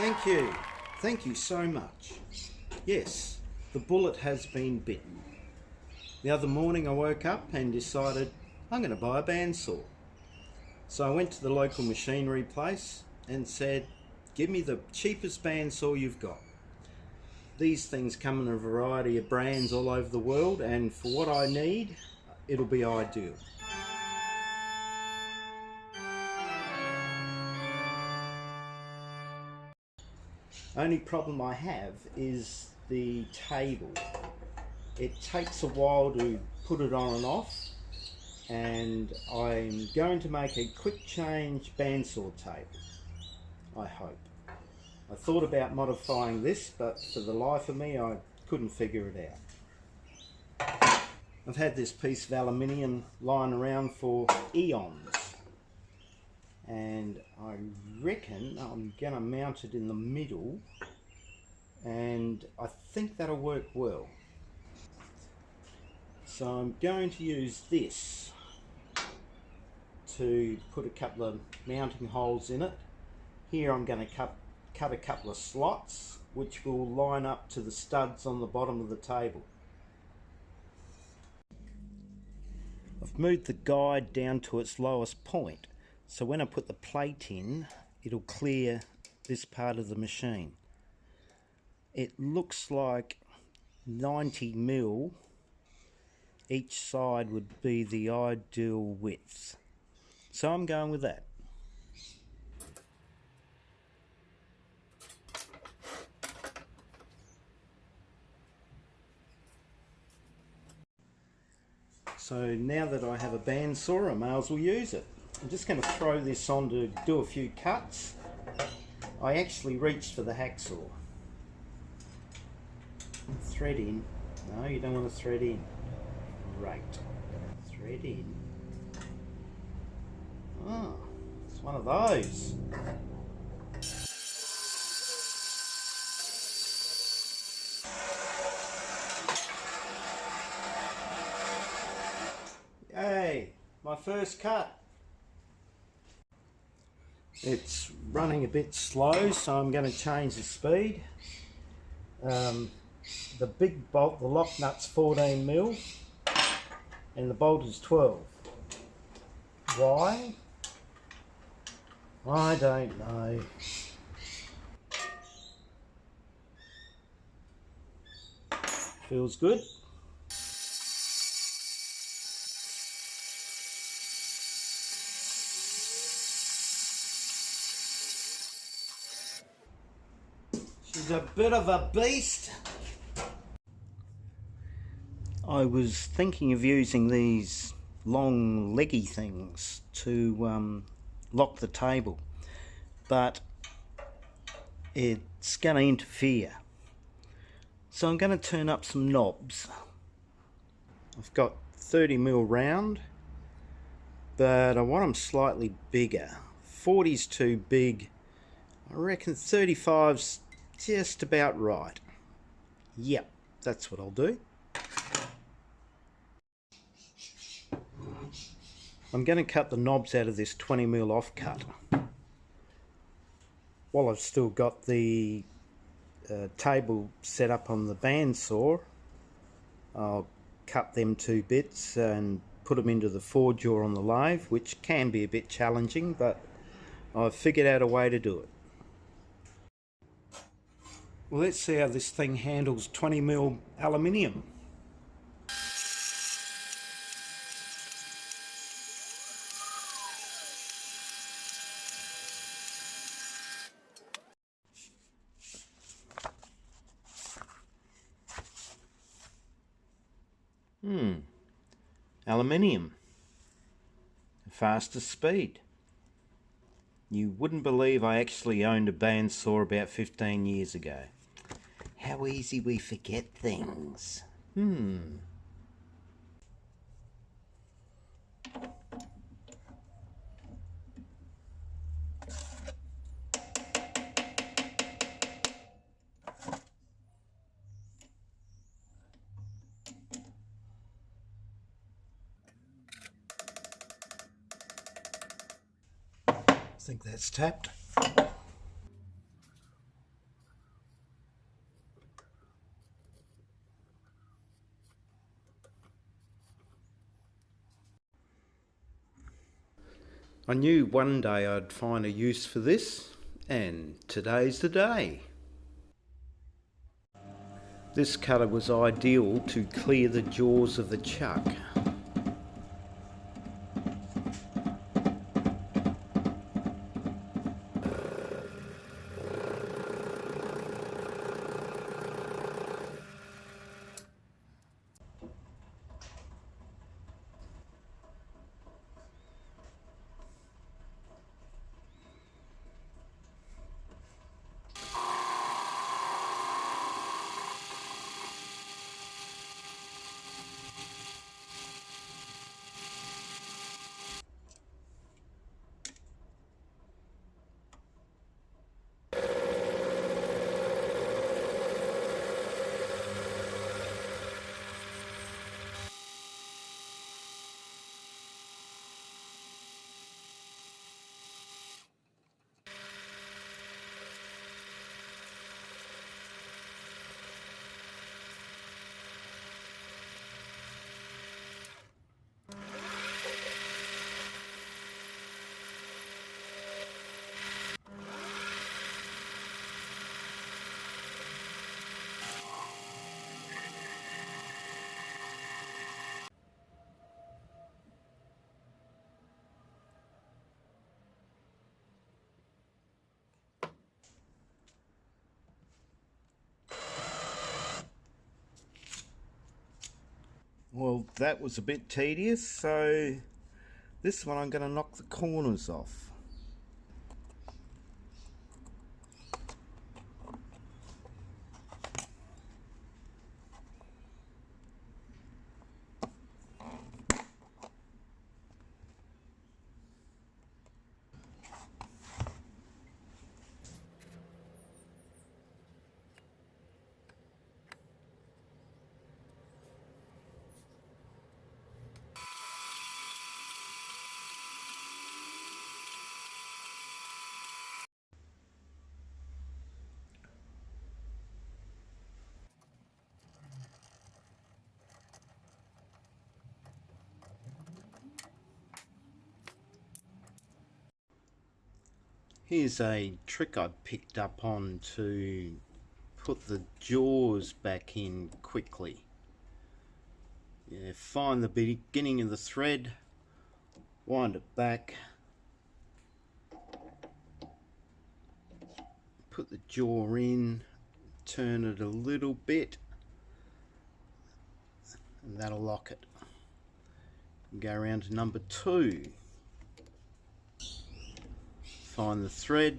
Thank you. Thank you so much. Yes, the bullet has been bitten. The other morning I woke up and decided I'm going to buy a bandsaw. So I went to the local machinery place and said, give me the cheapest bandsaw you've got. These things come in a variety of brands all over the world, and for what I need, it'll be ideal. Only problem I have is the table. It takes a while to put it on and off, and I'm going to make a quick change bandsaw table, I hope. I thought about modifying this, but for the life of me I couldn't figure it out. I've had this piece of aluminium lying around for eons, and I reckon I'm going to mount it in the middle, and I think that'll work well. So I'm going to use this to put a couple of mounting holes in it. Here I'm going to cut a couple of slots which will line up to the studs on the bottom of the table. I've moved the guide down to its lowest point, so when I put the plate in, it'll clear this part of the machine. It looks like 90mm each side would be the ideal width, so I'm going with that. So now that I have a bandsaw, I may as well use it. I'm just going to throw this on to do a few cuts. I actually reached for the hacksaw. Thread in. No, you don't want to thread in. Right. Thread in. Oh, it's one of those. Yay, my first cut. It's running a bit slow, so I'm going to change the speed. The big bolt, the lock nut's 14mm and the bolt is 12. Why? I don't know. Feels good. She's a bit of a beast. I was thinking of using these long leggy things to lock the table, but it's going to interfere. So I'm going to turn up some knobs. I've got 30mm round, but I want them slightly bigger. 40's too big. I reckon 35's just about right. Yep, that's what I'll do. I'm going to cut the knobs out of this 20mm offcut. While I've still got the table set up on the bandsaw, I'll cut them 2 bits and put them into the 4-jaw on the lathe, which can be a bit challenging, but I've figured out a way to do it. Well, let's see how this thing handles 20mm aluminium. Aluminium. Fastest speed. You wouldn't believe I actually owned a bandsaw about 15 years ago. How easy we forget things. I think that's tapped. I knew one day I'd find a use for this, and today's the day. This cutter was ideal to clear the jaws of the chuck. Well, that was a bit tedious, so this one I'm going to knock the corners off. Here's a trick I picked up on to put the jaws back in quickly. Yeah, find the beginning of the thread, wind it back, put the jaw in, turn it a little bit, and that'll lock it. Go around to number 2. Find the thread,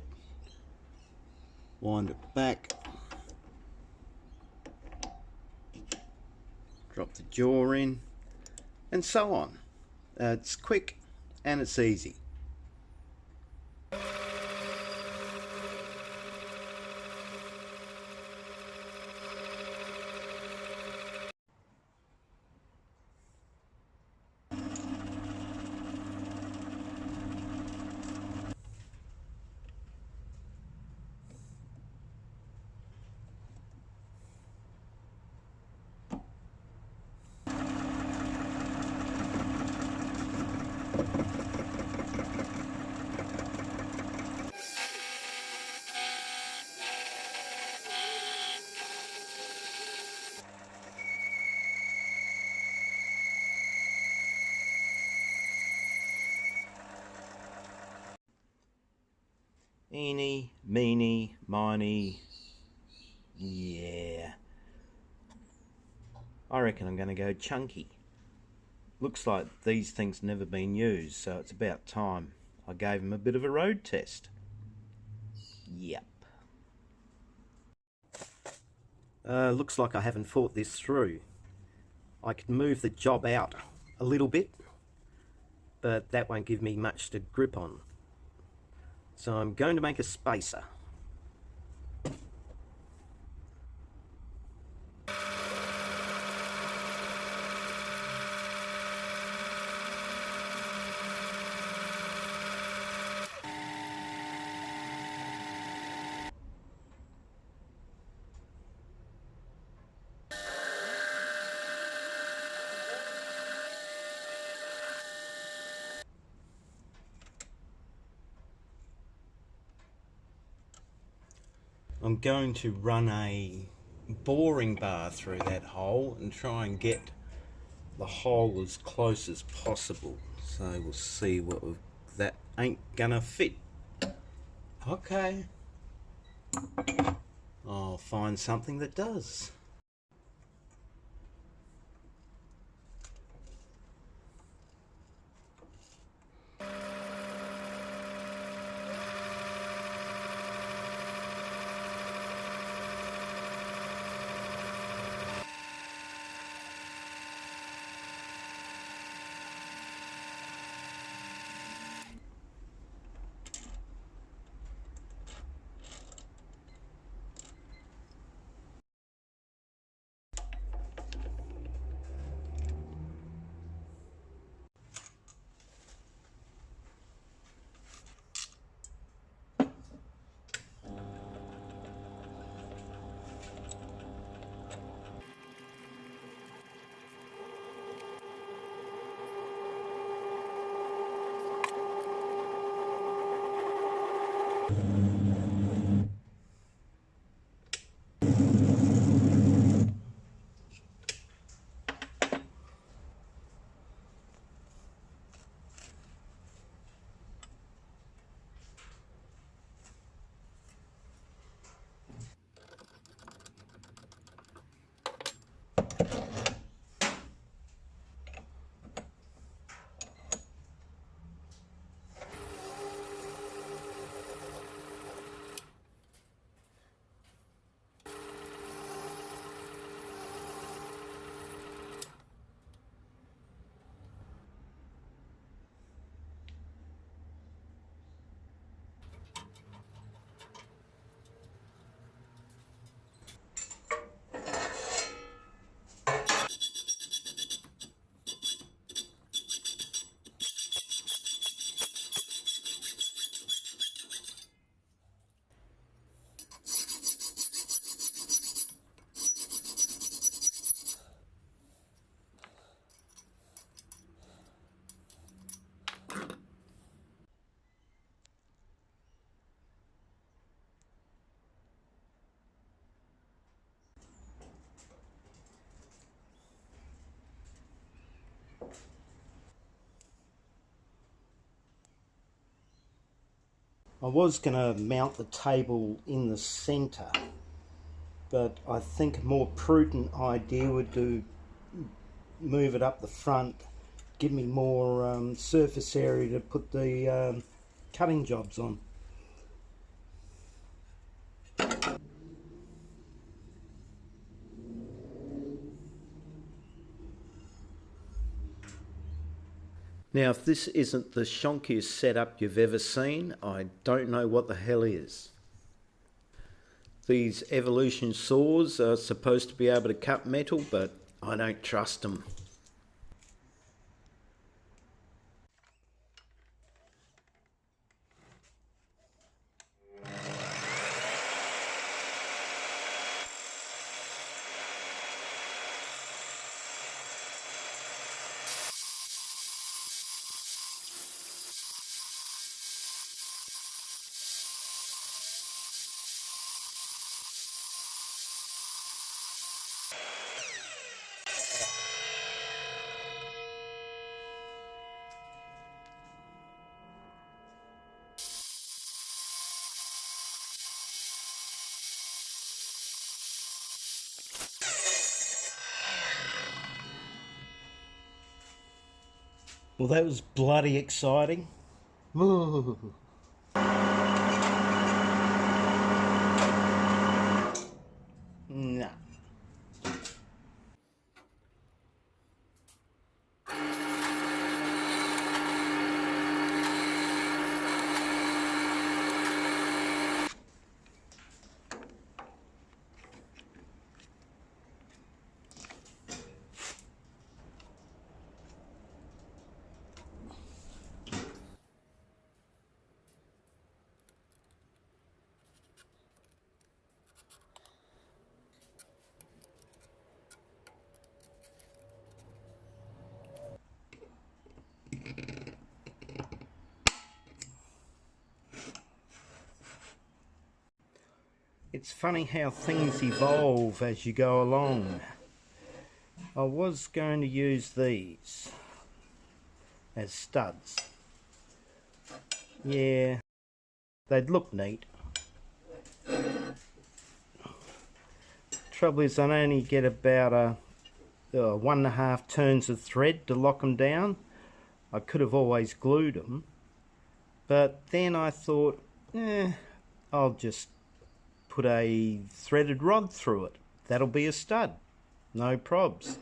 wind it back, drop the jaw in, and so on. It's quick and it's easy. Eeny, meeny, miny, yeah. I reckon I'm going to go chunky. Looks like these things never been used, so it's about time I gave them a bit of a road test. Yep. Looks like I haven't thought this through. I could move the job out a little bit, but that won't give me much to grip on. So I'm going to make a spacer. I'm going to run a boring bar through that hole and try and get the hole as close as possible. So we'll see what that ain't gonna fit. Okay, I'll find something that does. I was going to mount the table in the centre, but I think a more prudent idea would to move it up the front, give me more surface area to put the cutting jobs on. Now, if this isn't the shonkiest setup you've ever seen, I don't know what the hell is. These Evolution saws are supposed to be able to cut metal, but I don't trust them. Well, that was bloody exciting. No. It's funny how things evolve as you go along. I was going to use these as studs. Yeah, they'd look neat. Trouble is, I only get about 1.5 turns of thread to lock them down. I could have always glued them, but then I thought, I'll just put a threaded rod through it. That'll be a stud, no probs.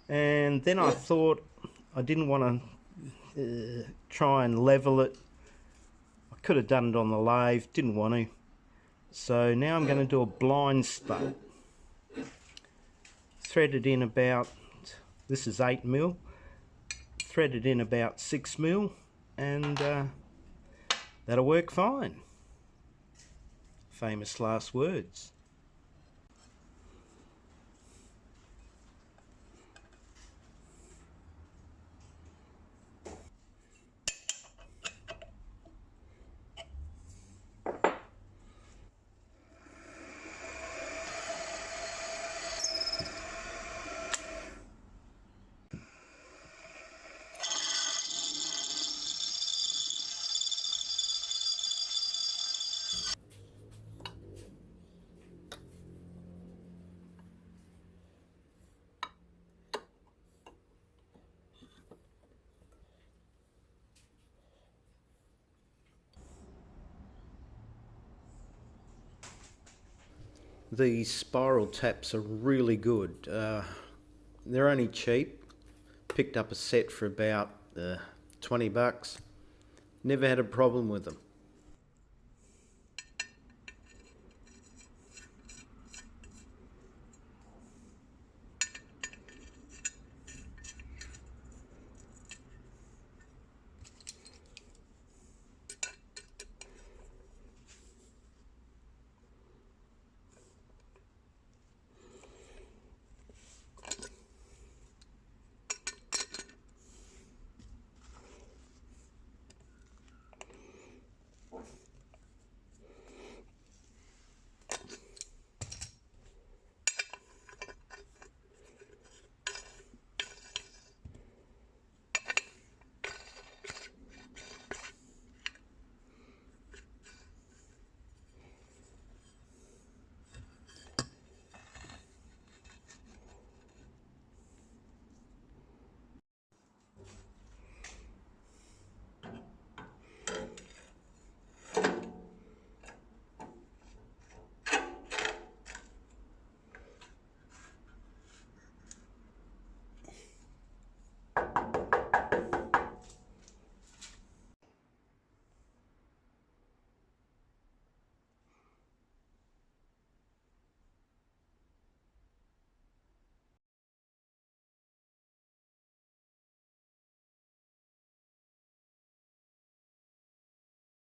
And then I thought I didn't want to try and level it. I could have done it on the lathe, didn't want to. So now I'm going to do a blind spot. Threaded in about, this is 8mm, threaded in about 6mm, and that'll work fine. Famous last words. These spiral taps are really good. They're only cheap. Picked up a set for about 20 bucks. Never had a problem with them.